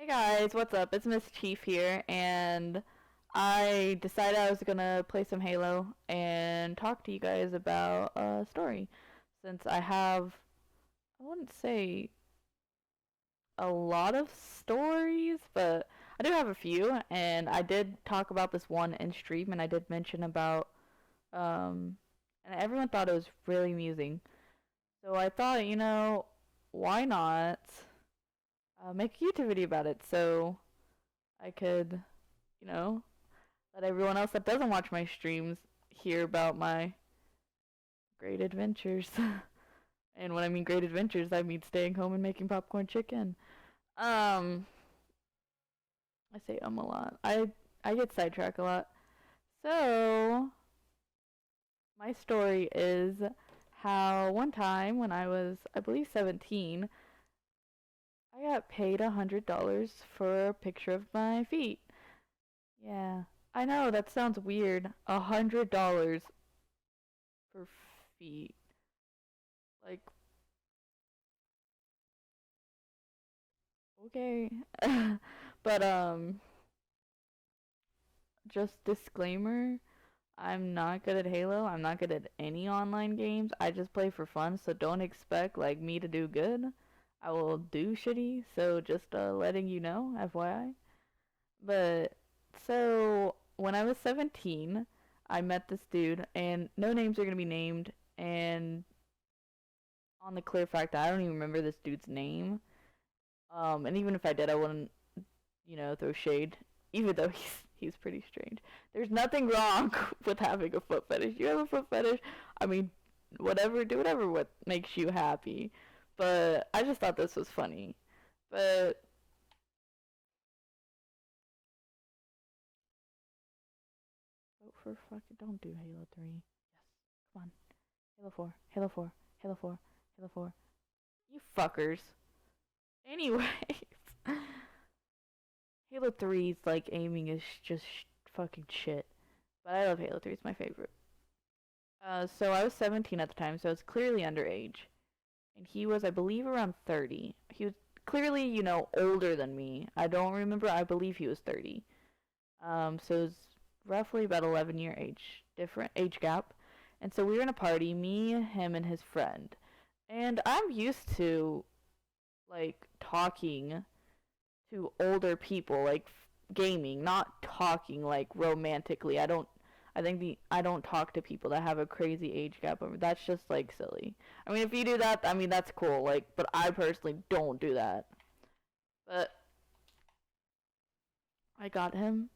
Hey guys, what's up? It's Miss Chief here, and I decided I was gonna play some Halo and talk to you guys about a story. Since I have, I wouldn't say a lot of stories, but I do have a few, and I did talk about this one in stream, and I did mention about, um, and everyone thought it was really amusing. So I thought, why not make a YouTube video about it so I could, you know, let everyone else that doesn't watch my streams hear about my great adventures. And when I mean great adventures, I mean staying home and making popcorn chicken. Um, I say a lot. I get sidetracked a lot. So, my story is how one time when I was, I believe, 17, I got paid $100 for a picture of my feet. Yeah, I know that sounds weird. $100 for feet. Like, okay. But just disclaimer, I'm not good at Halo. I'm not good at any online games. I just play for fun, so don't expect like me to do good. I will do shitty, so just letting you know, FYI. But so when I was 17, I met this dude and no names are going to be named, and on the clear fact that I don't even remember this dude's name. And even if I did, I wouldn't, throw shade, even though he's pretty strange. There's nothing wrong with having a foot fetish. You have a foot fetish. I mean, whatever, do whatever what makes you happy. But I just thought this was funny. But vote for fucking don't do Halo 3. Yes. Come on. Halo 4. Halo 4. Halo 4. Halo 4. You fuckers. Anyways. Halo 3's like aiming is just fucking shit. But I love Halo 3. It's my favorite. So I was 17 at the time, so I was clearly underage. And he was, I believe, around 30. He was clearly, older than me. I don't remember. I believe he was 30. So it was roughly about 11-year different age gap. And so we were in a party, me, him, and his friend. And I'm used to, like, talking to older people, like gaming, not talking like romantically. I don't talk to people that have a crazy age gap. That's just like silly. I mean, if you do that, I mean that's cool. Like, but I personally don't do that. But I got him.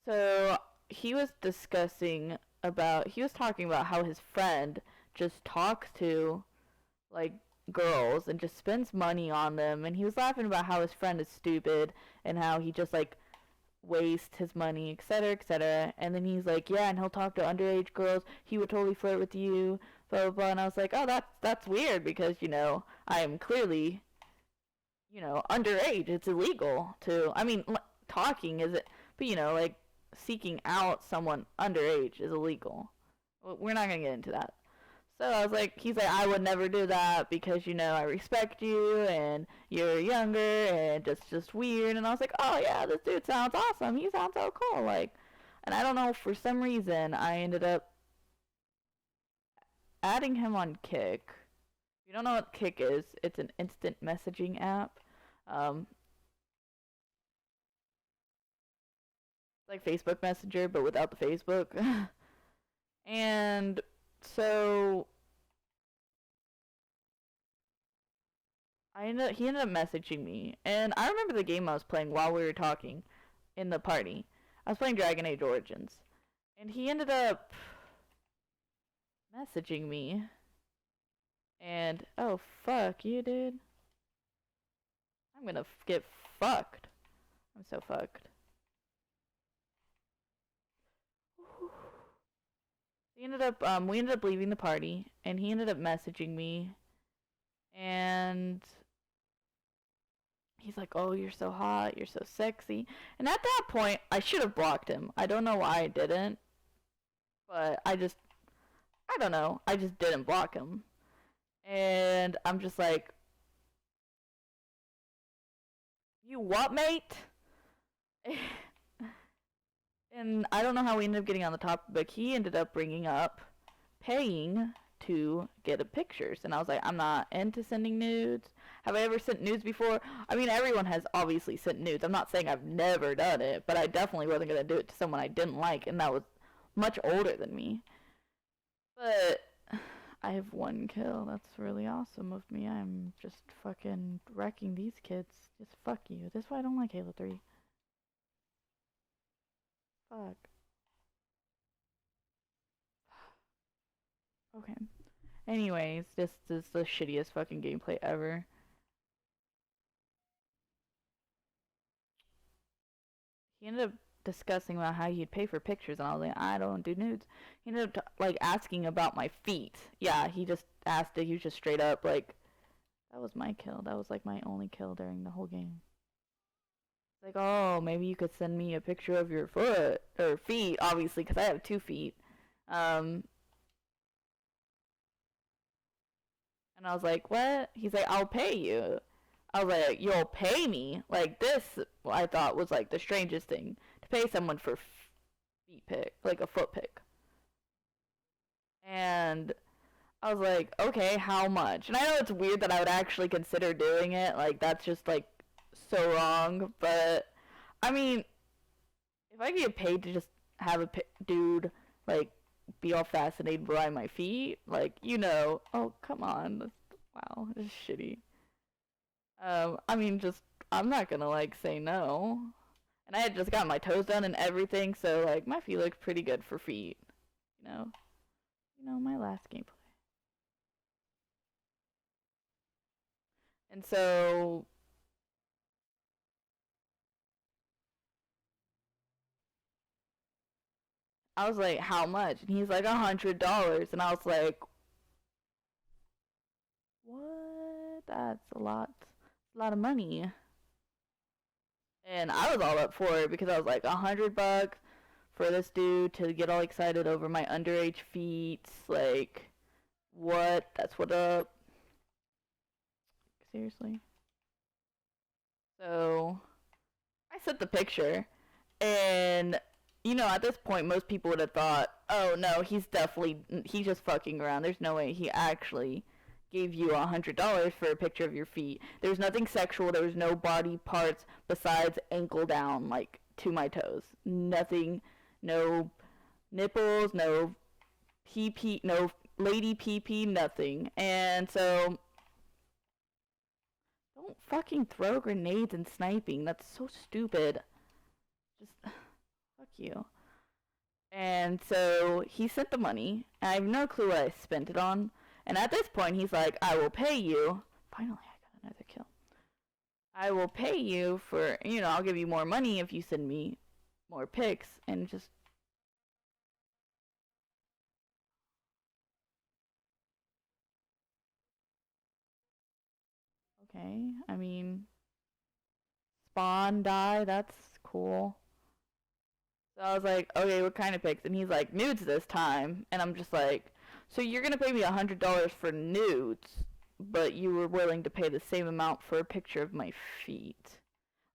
So he was talking about how his friend just talks to like girls and just spends money on them, and he was laughing about how his friend is stupid and how he just like waste his money, etc., etc. And then he's like, yeah, and he'll talk to underage girls. He would totally flirt with you, blah blah blah. And I was like, oh, that's weird because I am clearly underage. It's illegal to. I mean, talking is it, but like seeking out someone underage is illegal. We're not gonna get into that. So I was like, he's like, I would never do that because I respect you and you're younger and it's just weird. And I was like, oh yeah, this dude sounds awesome. He sounds so cool. Like, and I don't know, for some reason I ended up adding him on Kick. If you don't know what Kick is, it's an instant messaging app. Um, like Facebook Messenger, but without the Facebook. And so he ended up messaging me, and I remember the game I was playing while we were talking in the party. I was playing Dragon Age Origins, and he ended up messaging me, and oh fuck you, dude. I'm gonna get fucked. I'm so fucked. We ended up leaving the party, and he ended up messaging me, and he's like, oh, you're so hot, you're so sexy. And at that point, I should have blocked him. I don't know why I didn't, but I don't know. I just didn't block him. And I'm just like, You what, mate? And I don't know how we ended up getting on the topic, but he ended up bringing up paying to get a pictures. And I was like, I'm not into sending nudes. Have I ever sent nudes before? I mean, everyone has obviously sent nudes. I'm not saying I've never done it, but I definitely wasn't going to do it to someone I didn't like, and that was much older than me. But I have one kill. That's really awesome of me. I'm just fucking wrecking these kids. Just fuck you. That's why I don't like Halo 3. Fuck. Okay. Anyways, this is the shittiest fucking gameplay ever. He ended up discussing about how he'd pay for pictures, and I was like, I don't do nudes. He ended up like asking about my feet. Yeah, he just asked it. He was just straight up like, that was my kill. That was like my only kill during the whole game. Like, oh, maybe you could send me a picture of your foot or feet, obviously, because I have 2 feet. Um, and I was like, what? He's like, I'll pay you. I was like, you'll pay me? Like this, I thought was like the strangest thing to pay someone for feet pic, like a foot pic. And I was like, okay, how much? And I know it's weird that I would actually consider doing it. Like that's just like so wrong. But I mean, if I get paid to just have a dude like be all fascinated by my feet, like oh come on, wow, this is shitty. I mean, just I'm not gonna like say no. And I had just got my toes done and everything, so like my feet look pretty good for feet. You know, my last gameplay. And so I was like, how much? And he's like, $100. And I was like, what? That's a lot. A lot of money. And I was all up for it because I was like, $100 for this dude to get all excited over my underage feet. Like, what? That's what up. Seriously. So I sent the picture, and at this point, most people would have thought, oh no, he's just fucking around. There's no way he actually gave you $100 for a picture of your feet. There's nothing sexual. There was no body parts besides ankle down, like to my toes. Nothing, no nipples, no pee, no lady pee, nothing. And so don't fucking throw grenades and sniping. That's so stupid. Just fuck you. And so he sent the money. And I have no clue what I spent it on. And at this point, he's like, I will pay you. Finally, I got another kill. I will pay you for, I'll give you more money if you send me more pics. And just. Okay, I mean. Spawn die, that's cool. So I was like, okay, what kind of pics? And he's like, nudes this time. And I'm just like, so you're gonna pay me $100 for nudes, but you were willing to pay the same amount for a picture of my feet.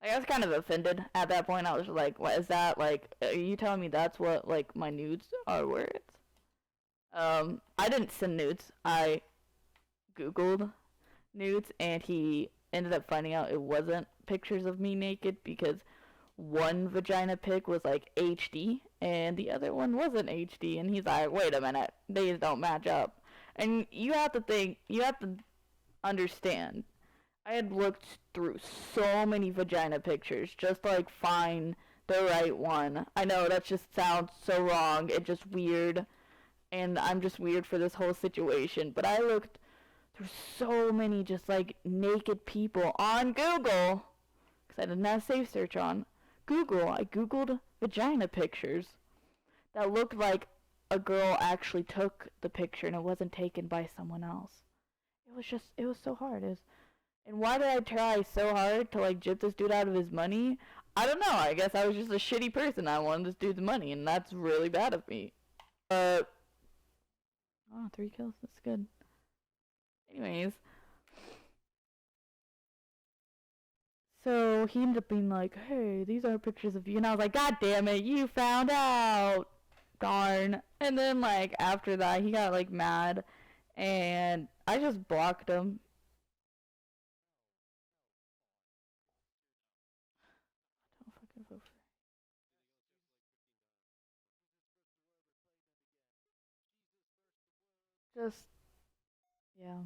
Like, I was kind of offended at that point. I was like, what is that? Like, are you telling me that's what, like, my nudes are worth? I didn't send nudes. I Googled nudes, and he ended up finding out it wasn't pictures of me naked because one vagina pic was like HD and the other one wasn't HD, and he's like, wait a minute, these don't match up. And you have to understand, I had looked through so many vagina pictures just to like find the right one. I know that just sounds so wrong, it's just weird, and I'm just weird for this whole situation, but I looked through so many just like naked people on Google because I didn't have safe search on Google. I googled vagina pictures that looked like a girl actually took the picture and it wasn't taken by someone else. It was so hard. And why did I try so hard to like jip this dude out of his money? I don't know. I guess I was just a shitty person. I wanted this dude's money, and that's really bad of me. Oh, 3 kills. That's good. Anyways, so so he ended up being like, hey, these are pictures of you. And I was like, God damn it, you found out. Darn. And then, like, after that, he got, like, mad. And I just blocked him. Don't fucking vote for. Just, yeah.